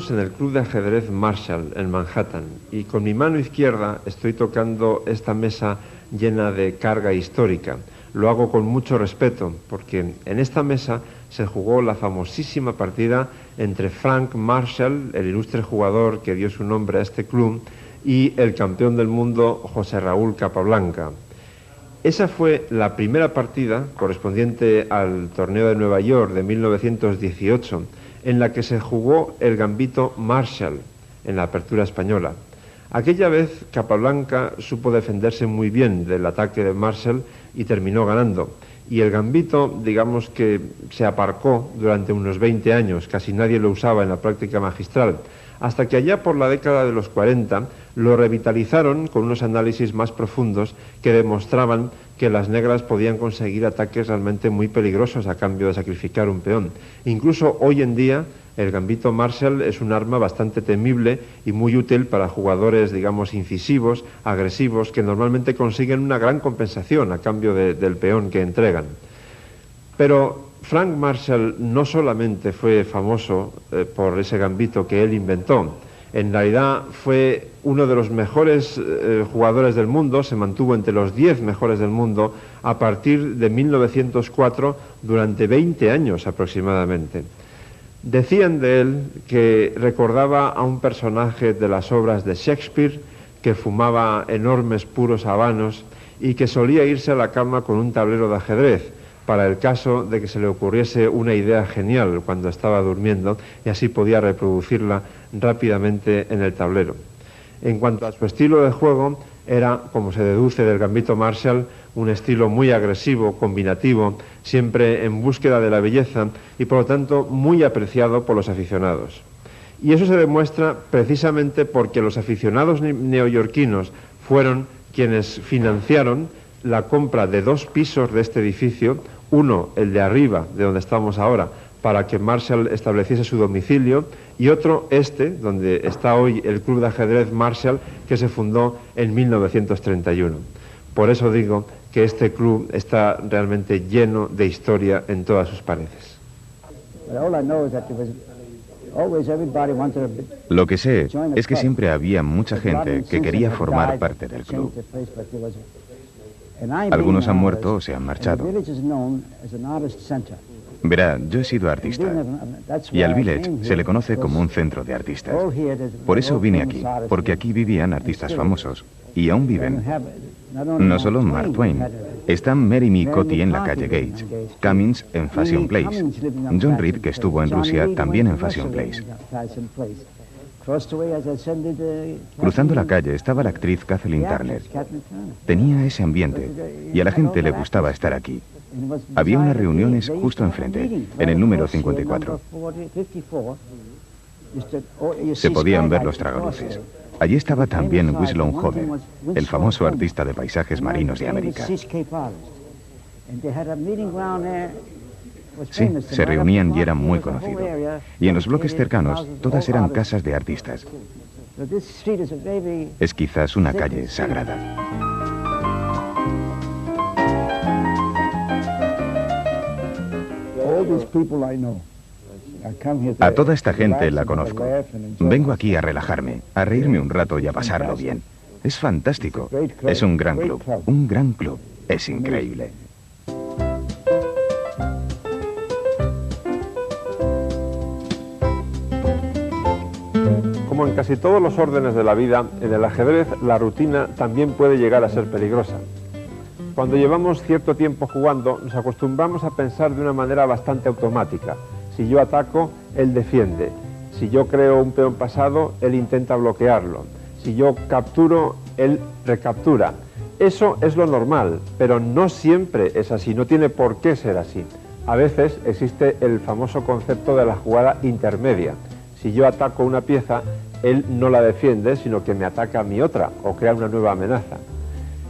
encontramos en el Club de Ajedrez Marshall, en Manhattan, y con mi mano izquierda estoy tocando esta mesa llena de carga histórica. Lo hago con mucho respeto, porque en esta mesa se jugó la famosísima partida entre Frank Marshall, el ilustre jugador que dio su nombre a este club, y el campeón del mundo José Raúl Capablanca. Esa fue la primera partida correspondiente al torneo de Nueva York de 1918, en la que se jugó el gambito Marshall en la apertura española. Aquella vez Capablanca supo defenderse muy bien del ataque de Marshall y terminó ganando. Y el gambito, digamos que se aparcó durante unos 20 años, casi nadie lo usaba en la práctica magistral, hasta que allá por la década de los 40 lo revitalizaron con unos análisis más profundos que demostraban que las negras podían conseguir ataques realmente muy peligrosos a cambio de sacrificar un peón. Incluso hoy en día el gambito Marshall es un arma bastante temible y muy útil para jugadores, digamos, incisivos, agresivos, que normalmente consiguen una gran compensación a cambio del peón que entregan. Pero Frank Marshall no solamente fue famoso por ese gambito que él inventó, en realidad fue uno de los mejores jugadores del mundo, se mantuvo entre los 10 mejores del mundo a partir de 1904 durante 20 años aproximadamente. Decían de él que recordaba a un personaje de las obras de Shakespeare que fumaba enormes puros habanos y que solía irse a la cama con un tablero de ajedrez para el caso de que se le ocurriese una idea genial cuando estaba durmiendo y así podía reproducirla rápidamente en el tablero. En cuanto a su estilo de juego, era, como se deduce del gambito Marshall, un estilo muy agresivo, combinativo, siempre en búsqueda de la belleza y por lo tanto muy apreciado por los aficionados. Y eso se demuestra precisamente porque los aficionados neoyorquinos fueron quienes financiaron la compra de 2 pisos de este edificio, uno, el de arriba, de donde estamos ahora, para que Marshall estableciese su domicilio, y otro, donde está hoy el Club de Ajedrez Marshall, que se fundó en 1931. Por eso digo que este club está realmente lleno de historia en todas sus paredes. Lo que sé es que siempre había mucha gente que quería formar parte del club. Algunos han muerto o se han marchado. Verá, yo he sido artista y al village se le conoce como un centro de artistas. Por eso vine aquí, porque aquí vivían artistas famosos y aún viven. No solo Mark Twain, están Mary Me Cotty en la calle Gage, Cummings en Fashion Place, John Reed, que estuvo en Rusia, también en Fashion Place. Cruzando la calle estaba la actriz Kathleen Turner. Tenía ese ambiente y a la gente le gustaba estar aquí. Había unas reuniones justo enfrente, en el número 54. Se podían ver los tragaluces. Allí estaba también Winslow Homer, el famoso artista de paisajes marinos de América. Sí, se reunían y eran muy conocidos. Y en los bloques cercanos, todas eran casas de artistas. Es quizás una calle sagrada. A toda esta gente la conozco. Vengo aquí a relajarme, a reírme un rato y a pasarlo bien. Es fantástico. Es un gran club. Un gran club. Es increíble. Como en casi todos los órdenes de la vida, en el ajedrez la rutina también puede llegar a ser peligrosa. Cuando llevamos cierto tiempo jugando, nos acostumbramos a pensar de una manera bastante automática. Si yo ataco, él defiende. Si yo creo un peón pasado, él intenta bloquearlo. Si yo capturo, él recaptura. Eso es lo normal, pero no siempre es así, no tiene por qué ser así. A veces existe el famoso concepto de la jugada intermedia. Si yo ataco una pieza, él no la defiende, sino que me ataca a mi otra o crea una nueva amenaza.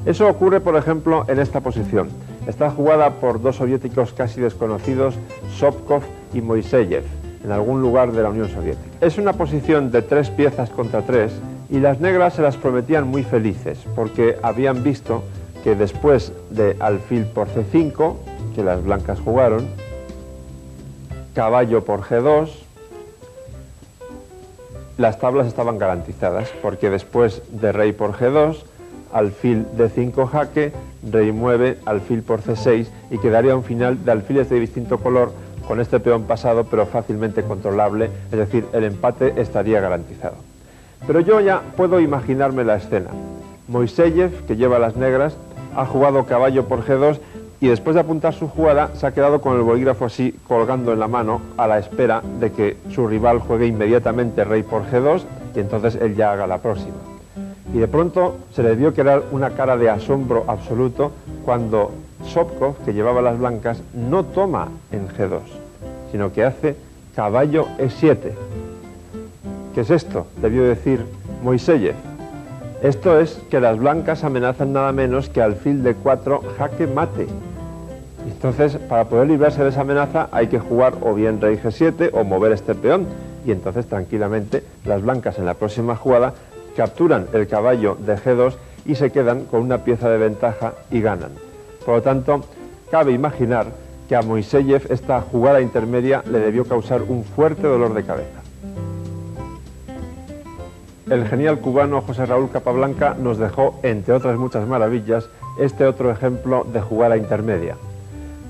Eso ocurre, por ejemplo, en esta posición. Está jugada por 2 soviéticos casi desconocidos, Sopkov y Moiseyev, en algún lugar de la Unión Soviética. Es una posición de 3 piezas contra 3 y las negras se las prometían muy felices porque habían visto que después de alfil por C5, que las blancas jugaron, caballo por G2, las tablas estaban garantizadas, porque después de rey por G2, alfil D5 jaque, rey mueve, alfil por C6, y quedaría un final de alfiles de distinto color con este peón pasado, pero fácilmente controlable, es decir, el empate estaría garantizado. Pero yo ya puedo imaginarme la escena. Moiseyev, que lleva las negras, ha jugado caballo por G2 y después de apuntar su jugada se ha quedado con el bolígrafo así colgando en la mano a la espera de que su rival juegue inmediatamente rey por G2 y entonces él ya haga la próxima. Y de pronto se le vio crear una cara de asombro absoluto cuando Sopkov, que llevaba las blancas, no toma en G2, sino que hace caballo E7. ¿Qué es esto?, debió decir Moiseyev. Esto es que las blancas amenazan nada menos que alfil D4 jaque mate. Entonces, para poder librarse de esa amenaza hay que jugar o bien rey G7 o mover este peón, y entonces tranquilamente las blancas en la próxima jugada capturan el caballo de G2 y se quedan con una pieza de ventaja y ganan. Por lo tanto, cabe imaginar que a Moiseyev esta jugada intermedia le debió causar un fuerte dolor de cabeza. El genial cubano José Raúl Capablanca nos dejó, entre otras muchas maravillas, este otro ejemplo de jugada intermedia.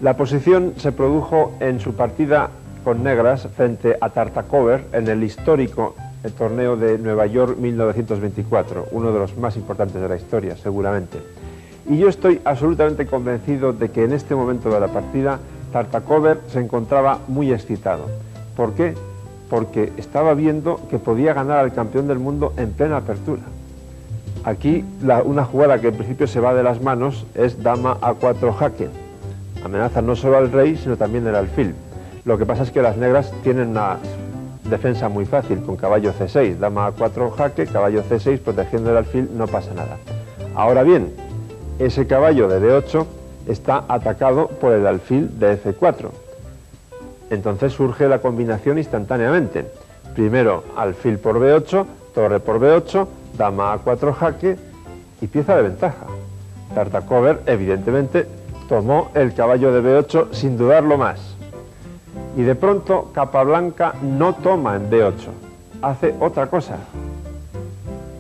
La posición se produjo en su partida con negras frente a Tartakover en el histórico torneo de Nueva York 1924, uno de los más importantes de la historia, seguramente. Y yo estoy absolutamente convencido de que en este momento de la partida Tartakover se encontraba muy excitado. ¿Por qué? Porque estaba viendo que podía ganar al campeón del mundo en plena apertura. Aquí una jugada que en principio se va de las manos es dama A4 jaque. Amenaza no solo al rey, sino también el alfil. Lo que pasa es que las negras tienen una defensa muy fácil con caballo C6, dama A4 jaque, caballo C6, protegiendo el alfil, no pasa nada. Ahora bien, ese caballo de D8 está atacado por el alfil de F4. Entonces surge la combinación instantáneamente. Primero alfil por B8, torre por B8, dama A4 jaque y pieza de ventaja. Tartakover evidentemente tomó el caballo de B8 sin dudarlo más. Y de pronto Capablanca no toma en B8, hace otra cosa.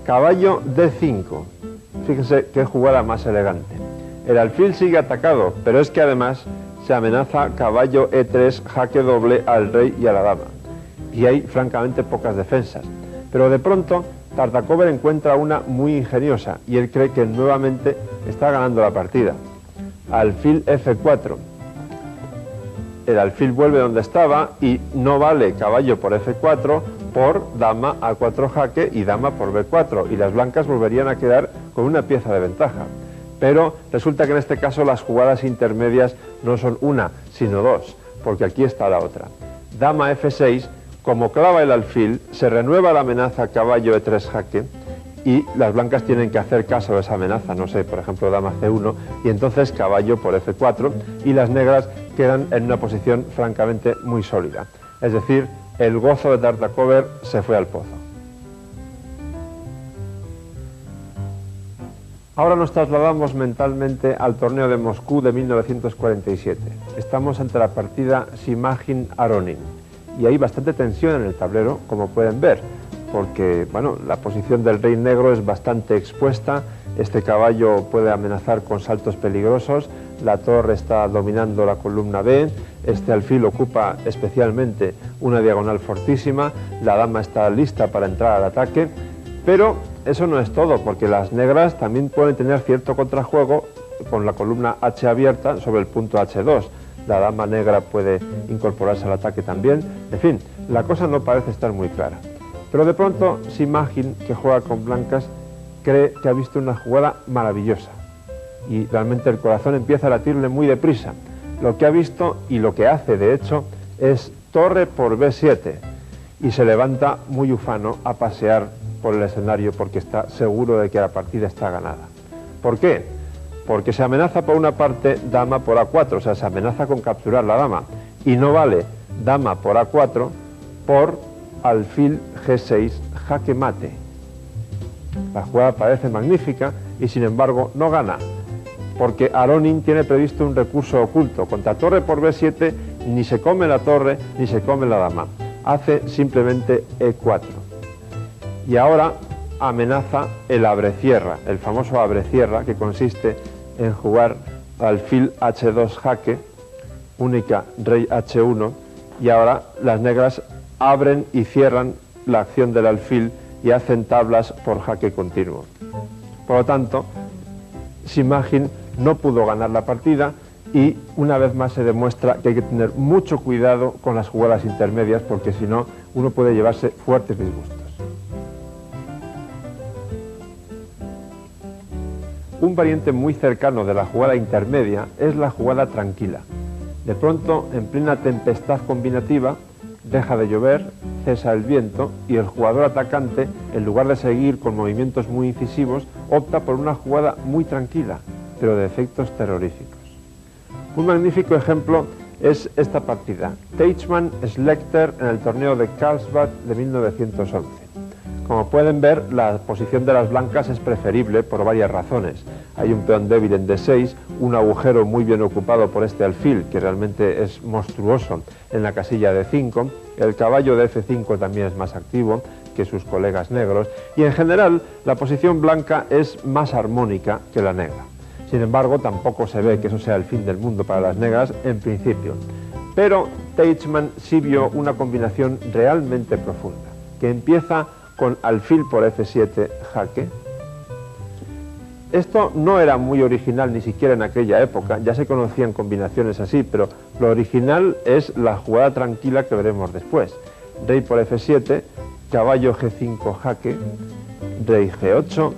Caballo D5. Fíjense qué jugada más elegante. El alfil sigue atacado, pero es que además se amenaza caballo E3 jaque doble al rey y a la dama. Y hay francamente pocas defensas. Pero de pronto Tartakover encuentra una muy ingeniosa y él cree que nuevamente está ganando la partida. Alfil F4. El alfil vuelve donde estaba y no vale caballo por F4 por dama A4 jaque y dama por B4, y las blancas volverían a quedar con una pieza de ventaja. Pero resulta que en este caso las jugadas intermedias no son una, sino dos, porque aquí está la otra. Dama F6, como clava el alfil, se renueva la amenaza caballo E3 jaque y las blancas tienen que hacer caso de esa amenaza, no sé, por ejemplo dama C1, y entonces caballo por F4, y las negras quedan en una posición francamente muy sólida. Es decir, el gozo de Tartakover se fue al pozo. Ahora nos trasladamos mentalmente al torneo de Moscú de 1947. Estamos ante la partida Simagin-Aronin y hay bastante tensión en el tablero, como pueden ver, porque bueno, la posición del rey negro es bastante expuesta, este caballo puede amenazar con saltos peligrosos, la torre está dominando la columna B, este alfil ocupa especialmente una diagonal fortísima, la dama está lista para entrar al ataque, pero eso no es todo, porque las negras también pueden tener cierto contrajuego con la columna H abierta sobre el punto H2. La dama negra puede incorporarse al ataque también. En fin, la cosa no parece estar muy clara. Pero de pronto Simagin, que juega con blancas, cree que ha visto una jugada maravillosa. Y realmente el corazón empieza a latirle muy deprisa. Lo que ha visto y lo que hace, de hecho, es torre por B7. Y se levanta muy ufano a pasear por el escenario porque está seguro de que la partida está ganada. ¿Por qué? Porque se amenaza por una parte dama por A4, o sea, se amenaza con capturar la dama, y no vale dama por A4 por alfil G6 jaque mate. La jugada parece magnífica y sin embargo no gana, porque Aronin tiene previsto un recurso oculto. Contra torre por B7 ni se come la torre ni se come la dama, hace simplemente E4. Y ahora amenaza el abrecierra, el famoso abrecierra, que consiste en jugar alfil H2 jaque, única rey H1, y ahora las negras abren y cierran la acción del alfil y hacen tablas por jaque continuo. Por lo tanto, Simagin no pudo ganar la partida y una vez más se demuestra que hay que tener mucho cuidado con las jugadas intermedias, porque si no, uno puede llevarse fuertes disgustos. Un variante muy cercano de la jugada intermedia es la jugada tranquila. De pronto, en plena tempestad combinativa, deja de llover, cesa el viento y el jugador atacante, en lugar de seguir con movimientos muy incisivos, opta por una jugada muy tranquila, pero de efectos terroríficos. Un magnífico ejemplo es esta partida, Teichmann-Schlechter en el torneo de Karlsbad de 1911. Como pueden ver, la posición de las blancas es preferible por varias razones. Hay un peón débil en D6, un agujero muy bien ocupado por este alfil, que realmente es monstruoso, en la casilla D5, el caballo de F5 también es más activo que sus colegas negros, y en general la posición blanca es más armónica que la negra. Sin embargo, tampoco se ve que eso sea el fin del mundo para las negras en principio. Pero Teichmann sí vio una combinación realmente profunda, que empieza con alfil por F7 jaque. Esto no era muy original ni siquiera en aquella época, ya se conocían combinaciones así, pero lo original es la jugada tranquila que veremos después. Rey por F7, caballo G5 jaque, rey G8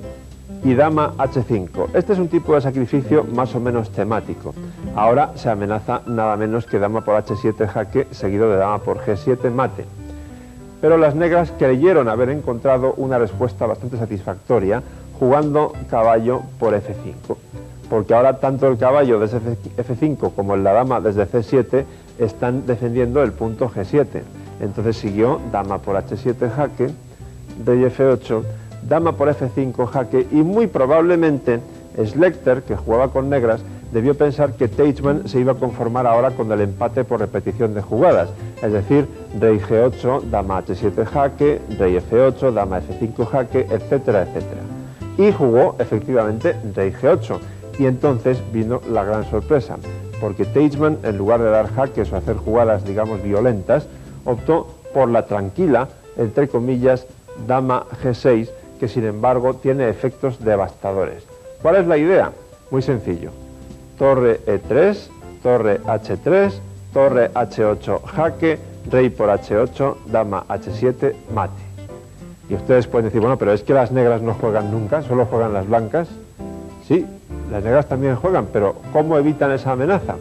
y dama H5. Este es un tipo de sacrificio más o menos temático. Ahora se amenaza nada menos que dama por H7 jaque, seguido de dama por G7 mate. Pero las negras creyeron haber encontrado una respuesta bastante satisfactoria jugando caballo por F5, porque ahora tanto el caballo desde F5 como la dama desde C7 están defendiendo el punto G7. Entonces siguió dama por H7 jaque, rey F8, dama por F5 jaque, y muy probablemente Schlechter, que jugaba con negras, debió pensar que Teichmann se iba a conformar ahora con el empate por repetición de jugadas, es decir, rey G8, dama H7 jaque, rey F8, dama F5 jaque, etcétera, etcétera. Y jugó efectivamente rey G8, y entonces vino la gran sorpresa, porque Teichmann, en lugar de dar jaques o hacer jugadas, digamos, violentas, optó por la tranquila, entre comillas, dama G6, que sin embargo tiene efectos devastadores. ¿Cuál es la idea? Muy sencillo. Torre E3, torre H3, torre H8 jaque, rey por H8, dama H7 mate. Y ustedes pueden decir, bueno, pero es que las negras no juegan nunca, solo juegan las blancas. Sí, las negras también juegan, pero ¿cómo evitan esa amenaza?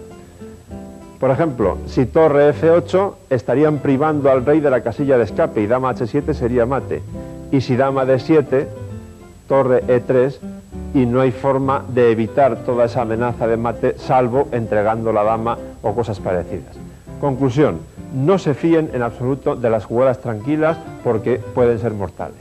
Por ejemplo, si torre F8 estarían privando al rey de la casilla de escape y dama H7 sería mate. Y si dama D7, torre E3, y no hay forma de evitar toda esa amenaza de mate salvo entregando la dama o cosas parecidas. Conclusión, no se fíen en absoluto de las jugadas tranquilas porque pueden ser mortales.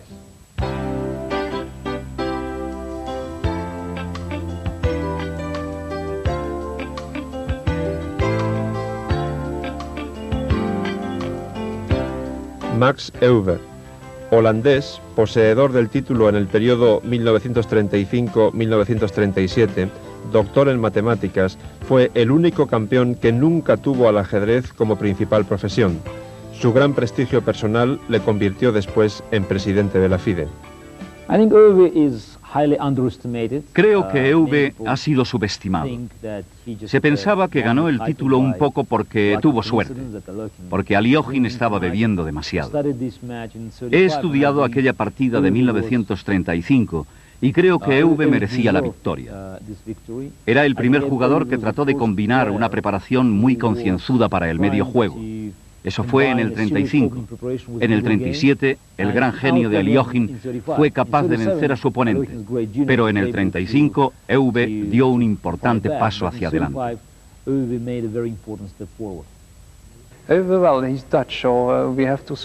Max Euber, holandés, poseedor del título en el periodo 1935-1937, doctor en matemáticas, fue el único campeón que nunca tuvo al ajedrez como principal profesión. Su gran prestigio personal le convirtió después en presidente de la FIDE. Creo que Euwe ha sido subestimado. Se pensaba que ganó el título un poco porque tuvo suerte, porque Alyoshin estaba bebiendo demasiado. He estudiado aquella partida de 1935 y creo que Euwe merecía la victoria. Era el primer jugador que trató de combinar una preparación muy concienzuda para el medio juego. Eso fue en el 35. En el 37, el gran genio de Alyoshin fue capaz de vencer a su oponente. Pero en el 35, Euwe dio un importante paso hacia adelante.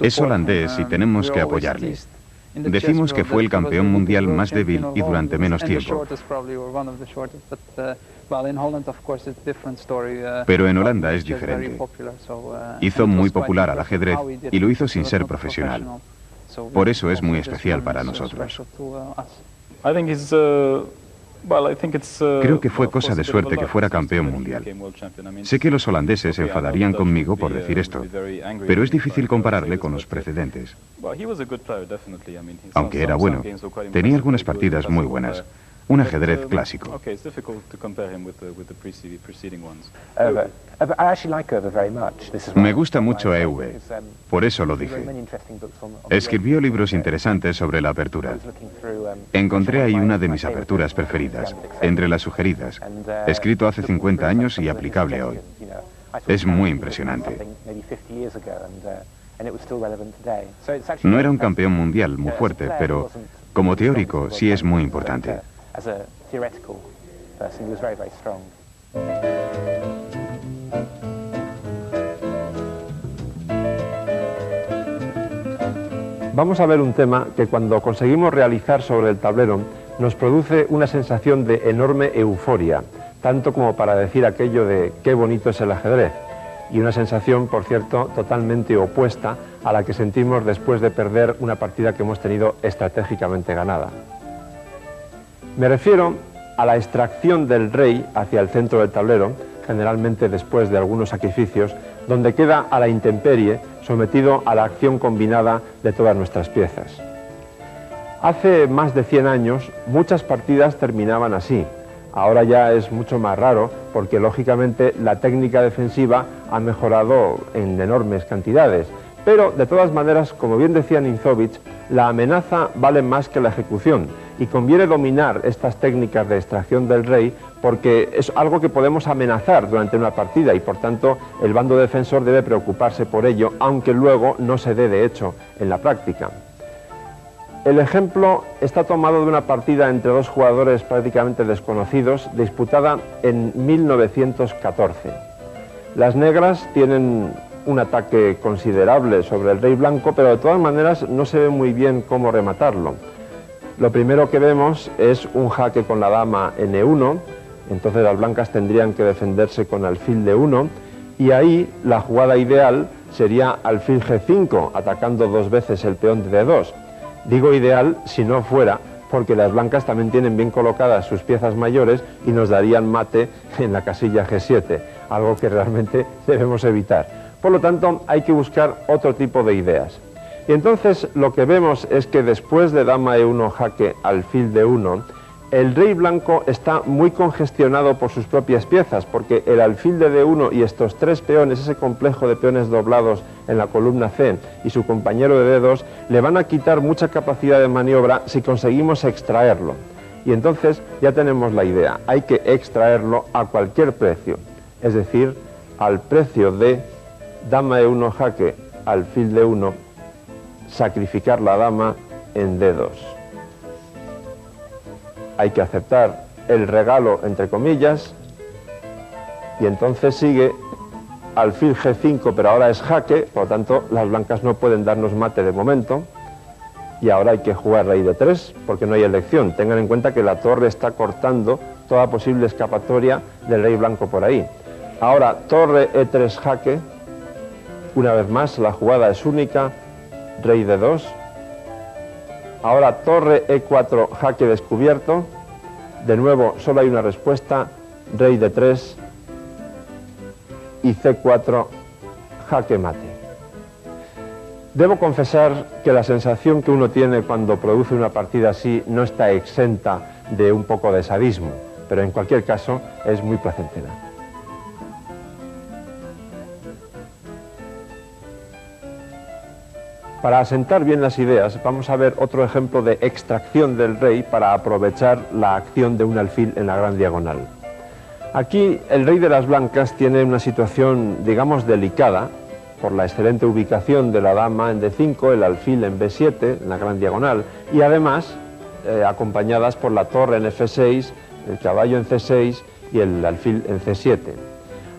Es holandés y tenemos que apoyarle. Decimos que fue el campeón mundial más débil y durante menos tiempo. Pero en Holanda es diferente. Hizo muy popular al ajedrez y lo hizo sin ser profesional. Por eso es muy especial para nosotros. Creo que fue cosa de suerte que fuera campeón mundial. Sé que los holandeses se enfadarían conmigo por decir esto, pero es difícil compararle con los precedentes. Aunque era bueno, tenía algunas partidas muy buenas. Un ajedrez clásico. Me gusta mucho Ewe, por eso lo dije. Escribió libros interesantes sobre la apertura. Encontré ahí una de mis aperturas preferidas, entre las sugeridas, escrito hace 50 años y aplicable hoy. Es muy impresionante. No era un campeón mundial muy fuerte, pero como teórico sí es muy importante. Vamos a ver un tema que cuando conseguimos realizar sobre el tablero nos produce una sensación de enorme euforia, tanto como para decir aquello de qué bonito es el ajedrez, y una sensación, por cierto, totalmente opuesta a la que sentimos después de perder una partida que hemos tenido estratégicamente ganada. Me refiero a la extracción del rey hacia el centro del tablero, generalmente después de algunos sacrificios, donde queda a la intemperie, sometido a la acción combinada de todas nuestras piezas. Hace más de 100 años, muchas partidas terminaban así. Ahora ya es mucho más raro, porque lógicamente la técnica defensiva ha mejorado en enormes cantidades. Pero, de todas maneras, como bien decía Ninzowitsch, la amenaza vale más que la ejecución, y conviene dominar estas técnicas de extracción del rey porque es algo que podemos amenazar durante una partida y por tanto el bando defensor debe preocuparse por ello, aunque luego no se dé de hecho en la práctica. El ejemplo está tomado de una partida entre dos jugadores prácticamente desconocidos, disputada en 1914. Las negras tienen un ataque considerable sobre el rey blanco, pero de todas maneras no se ve muy bien cómo rematarlo. Lo primero que vemos es un jaque con la dama N1, entonces las blancas tendrían que defenderse con alfil D1, y ahí la jugada ideal sería alfil G5, atacando dos veces el peón de D2. Digo ideal si no fuera porque las blancas también tienen bien colocadas sus piezas mayores y nos darían mate en la casilla G7, algo que realmente debemos evitar. Por lo tanto, hay que buscar otro tipo de ideas. Y entonces lo que vemos es que después de dama E1 jaque alfil D1, el rey blanco está muy congestionado por sus propias piezas, porque el alfil de D1 y estos tres peones, ese complejo de peones doblados en la columna C y su compañero de D2, le van a quitar mucha capacidad de maniobra si conseguimos extraerlo. Y entonces ya tenemos la idea, hay que extraerlo a cualquier precio, es decir, al precio de dama E1 jaque alfil D1, sacrificar la dama en D2. Hay que aceptar el regalo, entre comillas, y entonces sigue alfil G5, pero ahora es jaque, por lo tanto las blancas no pueden darnos mate de momento, y ahora hay que jugar rey D3, porque no hay elección. Tengan en cuenta que la torre está cortando toda posible escapatoria del rey blanco por ahí. Ahora torre E3 jaque, una vez más la jugada es única, rey D2, ahora torre E4 jaque descubierto, de nuevo solo hay una respuesta, rey D3 y C4 jaque mate. Debo confesar que la sensación que uno tiene cuando produce una partida así no está exenta de un poco de sadismo, pero en cualquier caso es muy placentera. Para asentar bien las ideas, vamos a ver otro ejemplo de extracción del rey para aprovechar la acción de un alfil en la gran diagonal. Aquí el rey de las blancas tiene una situación, digamos, delicada, por la excelente ubicación de la dama en D5, el alfil en B7, en la gran diagonal, y además acompañadas por la torre en F6, el caballo en C6 y el alfil en C7.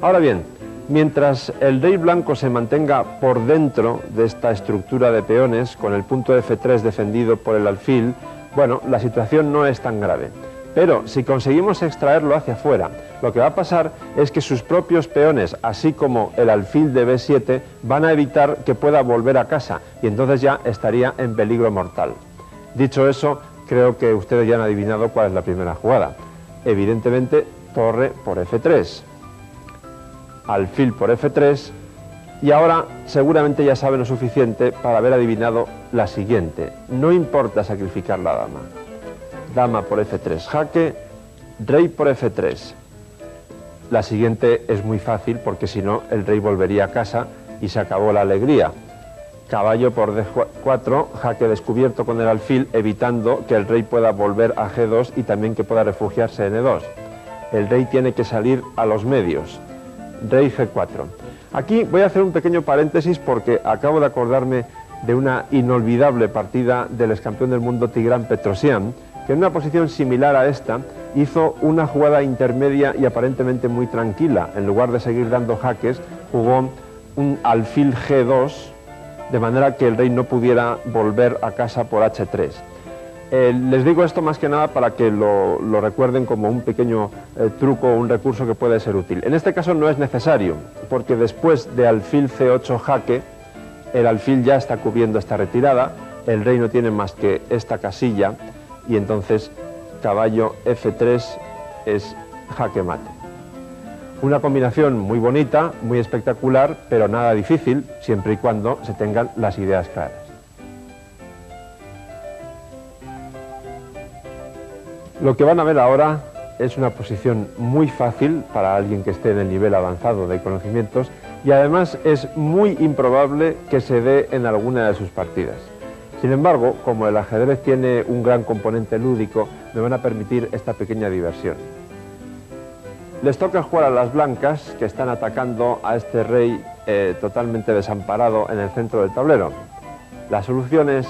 Ahora bien, mientras el rey blanco se mantenga por dentro de esta estructura de peones, con el punto F3 defendido por el alfil, bueno, la situación no es tan grave. Pero si conseguimos extraerlo hacia afuera, lo que va a pasar es que sus propios peones, así como el alfil de B7, van a evitar que pueda volver a casa y entonces ya estaría en peligro mortal. Dicho eso, creo que ustedes ya han adivinado cuál es la primera jugada. Evidentemente, torre por F3, alfil por F3, y ahora seguramente ya saben lo suficiente para haber adivinado la siguiente. No importa sacrificar la dama. Dama por F3 jaque, rey por F3. La siguiente es muy fácil porque si no el rey volvería a casa y se acabó la alegría. Caballo por D4, jaque descubierto con el alfil, evitando que el rey pueda volver a G2 y también que pueda refugiarse en E2. El rey tiene que salir a los medios. Rey G4. Aquí voy a hacer un pequeño paréntesis porque acabo de acordarme de una inolvidable partida del excampeón del mundo Tigran Petrosian, que en una posición similar a esta hizo una jugada intermedia y aparentemente muy tranquila. En lugar de seguir dando jaques, jugó un alfil G2, de manera que el rey no pudiera volver a casa por H3. Les digo esto más que nada para que lo recuerden como un pequeño truco o un recurso que puede ser útil. En este caso no es necesario, porque después de alfil C8 jaque, el alfil ya está cubriendo esta retirada, el rey no tiene más que esta casilla, y entonces caballo F3 es jaque mate. Una combinación muy bonita, muy espectacular, pero nada difícil, siempre y cuando se tengan las ideas claras. Lo que van a ver ahora es una posición muy fácil para alguien que esté en el nivel avanzado de conocimientos y además es muy improbable que se dé en alguna de sus partidas. Sin embargo, como el ajedrez tiene un gran componente lúdico, me van a permitir esta pequeña diversión. Les toca jugar a las blancas, que están atacando a este rey totalmente desamparado en el centro del tablero. La solución es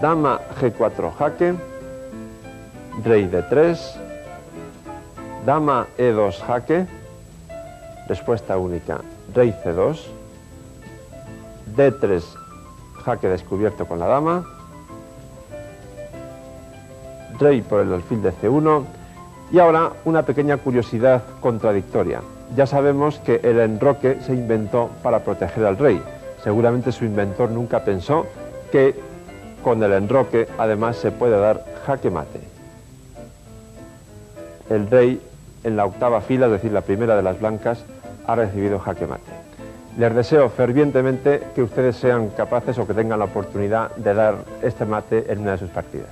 dama G4 jaque, rey D3, dama E2 jaque, respuesta única, rey C2, D3 jaque descubierto con la dama, rey por el alfil de C1, y ahora una pequeña curiosidad contradictoria. Ya sabemos que el enroque se inventó para proteger al rey. Seguramente su inventor nunca pensó que con el enroque además se puede dar jaque mate. El rey en la octava fila, es decir, la primera de las blancas, ha recibido jaque mate. Les deseo fervientemente que ustedes sean capaces o que tengan la oportunidad de dar este mate en una de sus partidas.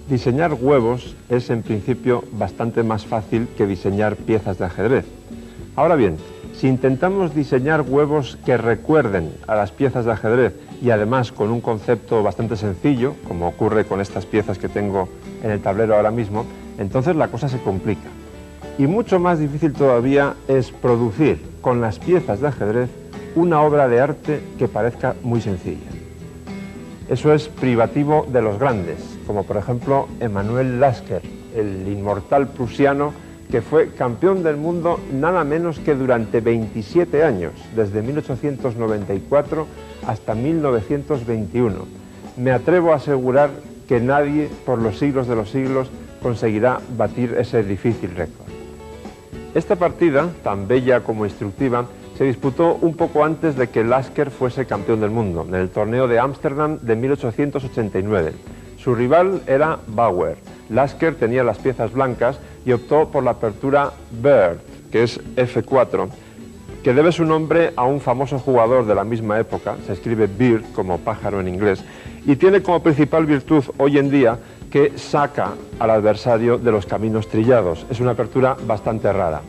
Diseñar huevos es en principio bastante más fácil que diseñar piezas de ajedrez. Ahora bien, si intentamos diseñar huevos que recuerden a las piezas de ajedrez y además con un concepto bastante sencillo, como ocurre con estas piezas que tengo en el tablero ahora mismo, entonces la cosa se complica. Y mucho más difícil todavía es producir con las piezas de ajedrez una obra de arte que parezca muy sencilla. Eso es privativo de los grandes, como por ejemplo Emanuel Lasker, el inmortal prusiano que fue campeón del mundo nada menos que durante 27 años, desde 1894 hasta 1921. Me atrevo a asegurar que nadie por los siglos de los siglos conseguirá batir ese difícil récord. Esta partida, tan bella como instructiva, se disputó un poco antes de que Lasker fuese campeón del mundo, en el torneo de Ámsterdam de 1889. Su rival era Bauer. Lasker tenía las piezas blancas y optó por la apertura Bird, que es F4, que debe su nombre a un famoso jugador de la misma época, se escribe bird como pájaro en inglés, y tiene como principal virtud hoy en día que saca al adversario de los caminos trillados. Es una apertura bastante rara.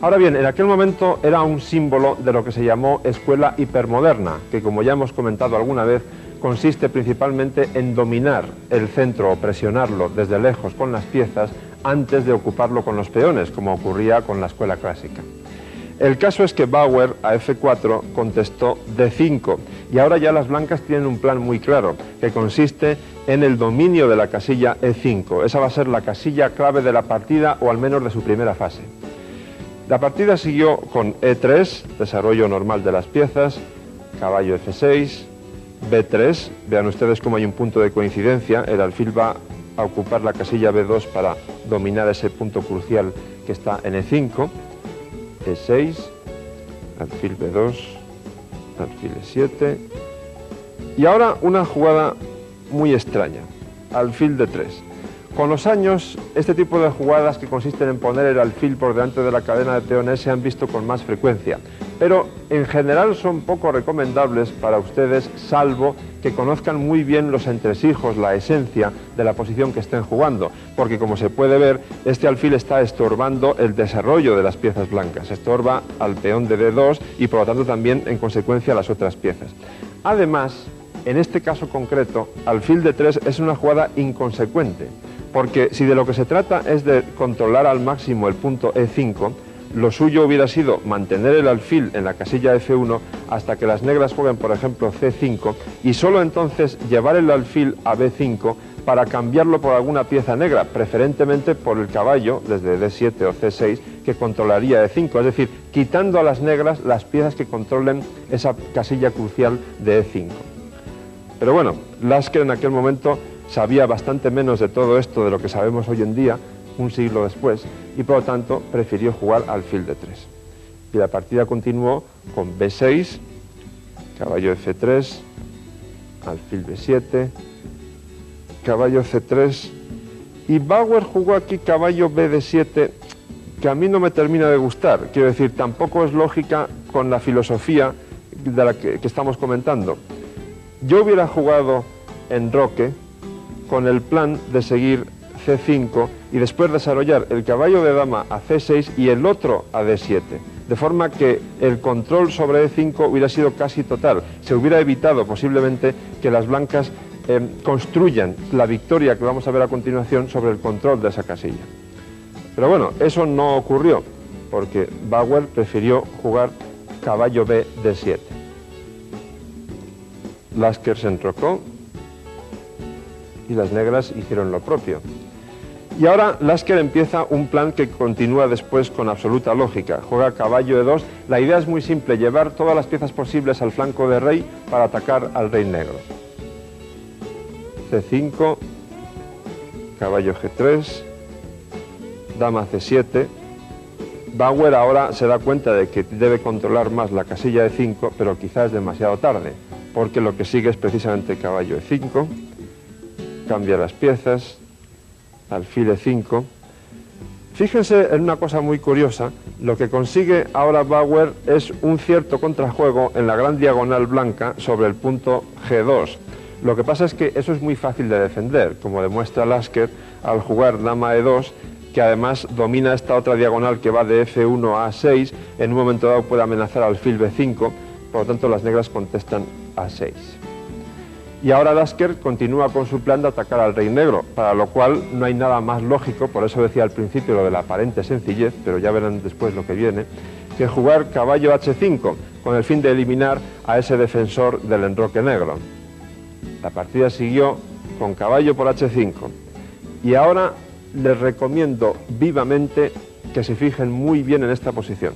Ahora bien, en aquel momento era un símbolo de lo que se llamó escuela hipermoderna, que como ya hemos comentado alguna vez, consiste principalmente en dominar el centro o presionarlo desde lejos con las piezas antes de ocuparlo con los peones, como ocurría con la escuela clásica. El caso es que Bauer a F4 contestó D5 y ahora ya las blancas tienen un plan muy claro que consiste en el dominio de la casilla E5. Esa va a ser la casilla clave de la partida o al menos de su primera fase. La partida siguió con E3, desarrollo normal de las piezas, caballo F6, B3, vean ustedes cómo hay un punto de coincidencia, el alfil va a ocupar la casilla B2 para dominar ese punto crucial que está en E5, E6, alfil B2, alfil E7, y ahora una jugada muy extraña, alfil D3. Con los años, este tipo de jugadas que consisten en poner el alfil por delante de la cadena de peones se han visto con más frecuencia, pero en general son poco recomendables para ustedes, salvo que conozcan muy bien los entresijos, la esencia de la posición que estén jugando, porque como se puede ver, este alfil está estorbando el desarrollo de las piezas blancas, estorba al peón de D2 y por lo tanto también en consecuencia a las otras piezas. Además, en este caso concreto, alfil D3 es una jugada inconsecuente, porque si de lo que se trata es de controlar al máximo el punto E5, lo suyo hubiera sido mantener el alfil en la casilla F1 hasta que las negras jueguen, por ejemplo, C5, y solo entonces llevar el alfil a B5 para cambiarlo por alguna pieza negra, preferentemente por el caballo, desde D7 o C6, que controlaría E5, es decir, quitando a las negras las piezas que controlen esa casilla crucial de E5. Pero bueno, Lasker en aquel momento sabía bastante menos de todo esto de lo que sabemos hoy en día, un siglo después, y por lo tanto prefirió jugar alfil D3. Y la partida continuó con B6, caballo F3, alfil B7, caballo C3, y Bauer jugó aquí caballo BD7, que a mí no me termina de gustar. Quiero decir, tampoco es lógica con la filosofía de la que estamos comentando. Yo hubiera jugado en Roque con el plan de seguir C5 y después desarrollar el caballo de dama a C6 y el otro a D7, de forma que el control sobre E5 hubiera sido casi total. Se hubiera evitado posiblemente que las blancas construyan la victoria que vamos a ver a continuación sobre el control de esa casilla. Pero bueno, eso no ocurrió, porque Bauer prefirió jugar caballo B D7. Lasker se enrocó y las negras hicieron lo propio. Y ahora Lasker empieza un plan que continúa después con absoluta lógica. Juega caballo E2. La idea es muy simple, llevar todas las piezas posibles al flanco de rey para atacar al rey negro. C5, caballo G3, dama C7. Bauer ahora se da cuenta de que debe controlar más la casilla E5, pero quizás es demasiado tarde, porque lo que sigue es precisamente caballo E5, cambia las piezas, alfil E5. Fíjense en una cosa muy curiosa, lo que consigue ahora Bauer es un cierto contrajuego en la gran diagonal blanca sobre el punto G2. Lo que pasa es que eso es muy fácil de defender, como demuestra Lasker al jugar dama E2, que además domina esta otra diagonal que va de F1 a A6, en un momento dado puede amenazar alfil B5, por lo tanto las negras contestan A6. Y ahora Lasker continúa con su plan de atacar al rey negro, para lo cual no hay nada más lógico, por eso decía al principio lo de la aparente sencillez, pero ya verán después lo que viene, que jugar caballo H5, con el fin de eliminar a ese defensor del enroque negro. La partida siguió con caballo por H5, y ahora les recomiendo vivamente que se fijen muy bien en esta posición,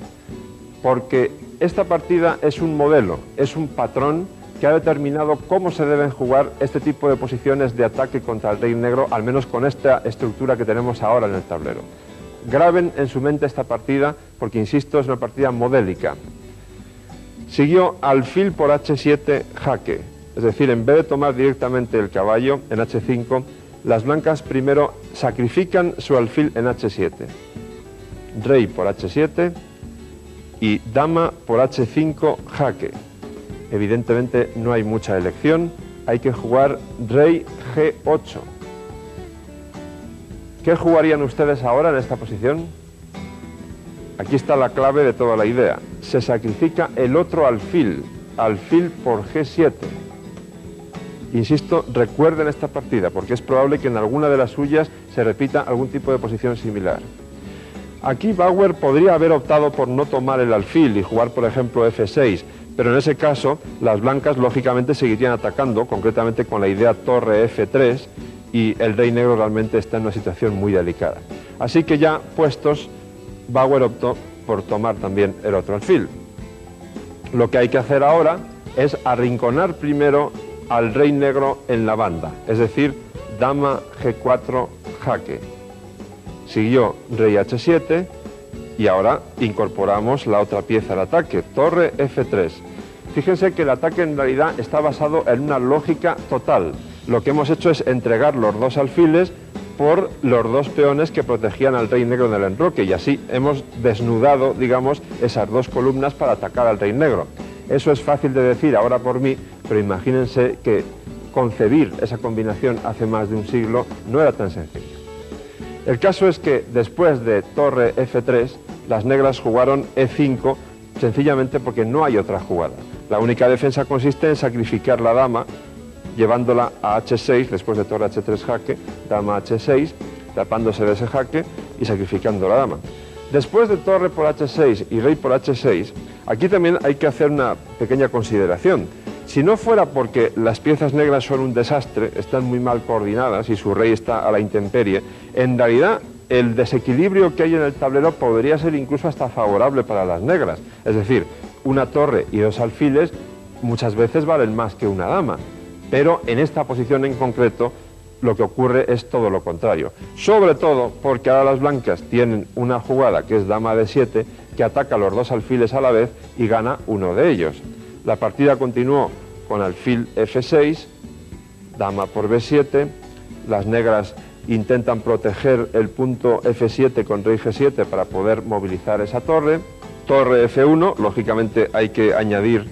porque esta partida es un modelo, es un patrón que ha determinado cómo se deben jugar este tipo de posiciones de ataque contra el rey negro, al menos con esta estructura que tenemos ahora en el tablero. Graben en su mente esta partida, porque insisto, es una partida modélica. Siguió alfil por H7 jaque, es decir, en vez de tomar directamente el caballo en H5, las blancas primero sacrifican su alfil en H7. Rey por H7 y dama por H5 jaque. Evidentemente no hay mucha elección, hay que jugar rey G8. ¿Qué jugarían ustedes ahora en esta posición? Aquí está la clave de toda la idea. Se sacrifica el otro alfil, alfil por G7. Insisto, recuerden esta partida, porque es probable que en alguna de las suyas se repita algún tipo de posición similar. Aquí Bauer podría haber optado por no tomar el alfil y jugar, por ejemplo, F6, pero en ese caso las blancas lógicamente seguirían atacando, concretamente con la idea torre F3, y el rey negro realmente está en una situación muy delicada. Así que ya puestos, Bauer optó por tomar también el otro alfil. Lo que hay que hacer ahora es arrinconar primero al rey negro en la banda, es decir, dama G4 jaque. Siguió rey H7 y ahora incorporamos la otra pieza al ataque, torre F3. Fíjense que el ataque en realidad está basado en una lógica total. Lo que hemos hecho es entregar los dos alfiles por los dos peones que protegían al rey negro en el enroque, y así hemos desnudado, digamos, esas dos columnas para atacar al rey negro. Eso es fácil de decir ahora por mí, pero imagínense que concebir esa combinación hace más de un siglo no era tan sencillo. El caso es que después de torre F3, las negras jugaron E5 sencillamente porque no hay otra jugada. La única defensa consiste en sacrificar la dama, llevándola a H6 después de torre H3 jaque, dama H6, tapándose de ese jaque y sacrificando la dama. Después de torre por H6 y rey por H6, aquí también hay que hacer una pequeña consideración. Si no fuera porque las piezas negras son un desastre, están muy mal coordinadas y su rey está a la intemperie, en realidad el desequilibrio que hay en el tablero podría ser incluso hasta favorable para las negras. Es decir, una torre y dos alfiles muchas veces valen más que una dama, pero en esta posición en concreto lo que ocurre es todo lo contrario. Sobre todo porque ahora las blancas tienen una jugada que es dama D7 que ataca los dos alfiles a la vez y gana uno de ellos. La partida continuó con alfil F6, dama por B7, las negras intentan proteger el punto F7 con rey G7 para poder movilizar esa torre, torre F1, lógicamente hay que añadir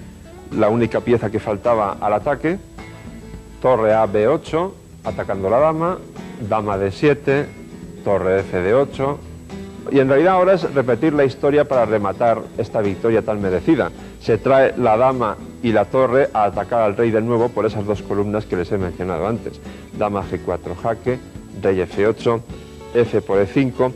la única pieza que faltaba al ataque, torre A B8, atacando la dama, dama D7, torre F D8, y en realidad ahora es repetir la historia para rematar esta victoria tan merecida. Se trae la dama y la torre a atacar al rey de nuevo por esas dos columnas que les he mencionado antes. Dama G4 jaque, rey F8, F por E5.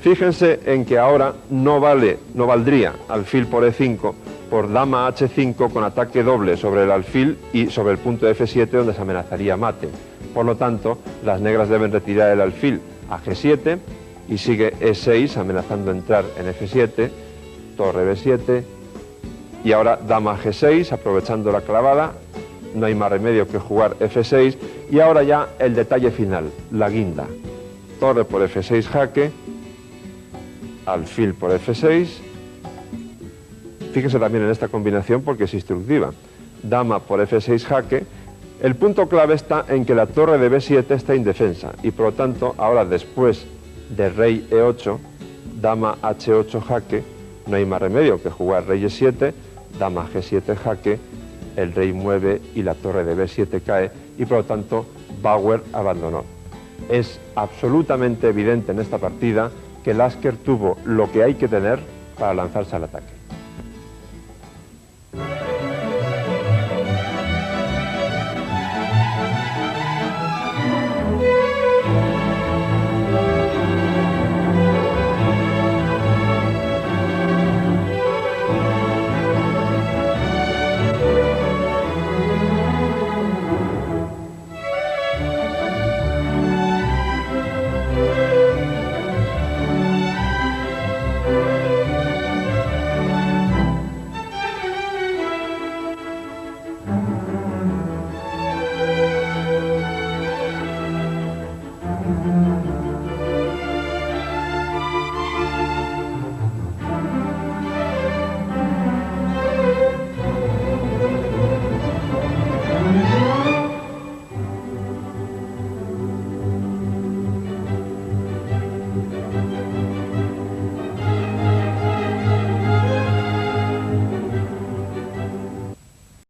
Fíjense en que ahora no valdría alfil por E5 por dama H5 con ataque doble sobre el alfil y sobre el punto F7 donde se amenazaría mate. Por lo tanto, las negras deben retirar el alfil a G7 y sigue E6 amenazando entrar en F7, torre B7 y ahora dama G6 aprovechando la clavada, no hay más remedio que jugar F6 y ahora ya el detalle final, la guinda, torre por F6 jaque, alfil por F6, fíjense también en esta combinación porque es instructiva, dama por F6 jaque. El punto clave está en que la torre de B7 está indefensa y por lo tanto ahora después de rey E8, dama H8 jaque, no hay más remedio que jugar rey E7, dama G7 jaque, el rey mueve y la torre de B7 cae y por lo tanto Bauer abandonó. Es absolutamente evidente en esta partida que Lasker tuvo lo que hay que tener para lanzarse al ataque.